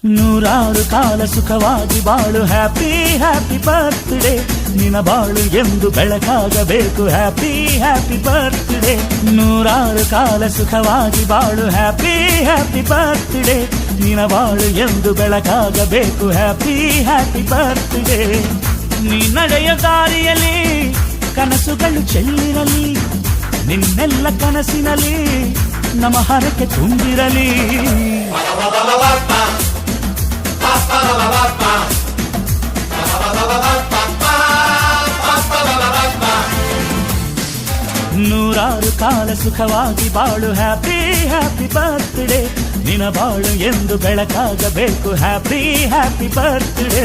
ನೂರಾರು ಕಾಲ ಸುಖವಾಗಿ ಬಾಳು ಹ್ಯಾಪಿ ಹ್ಯಾಪಿ ಬರ್ತ್ಡೇ ನಿನ ಬಾಳು ಎಂದು ಬೆಳಕಾಗಬೇಕು ಹ್ಯಾಪಿ ಹ್ಯಾಪಿ ಬರ್ತ್ಡೇ ನೂರಾರು ಕಾಲ ಸುಖವಾಗಿ ಬಾಳು ಹ್ಯಾಪಿ ಹ್ಯಾಪಿ ಬರ್ತ್ಡೇ ನಿನ ಬಾಳು ಎಂದು ಬೆಳಕಾಗಬೇಕು ಹ್ಯಾಪಿ ಹ್ಯಾಪಿ ಬರ್ತ್ಡೇ ನೀ ನಡೆಯ ದಾರಿಯಲ್ಲಿ ಕನಸುಗಳು ಚೆಲ್ಲಿರಲಿ ನಿನ್ನೆಲ್ಲ ಕನಸಿನಲ್ಲಿ ನಮ್ಮ ಹರಕೆ ತುಂಬಿರಲಿ ನೂರಾರು ಕಾಲ ಸುಖವಾಗಿ ಬಾಳು ಹ್ಯಾಪಿ ಹ್ಯಾಪಿ ಬರ್ತ್ಡೇ ನಿನ ಬಾಳು ಎಂದು ಬೆಳಕಾಗಬೇಕು ಹ್ಯಾಪಿ ಹ್ಯಾಪಿ ಬರ್ತ್ಡೇ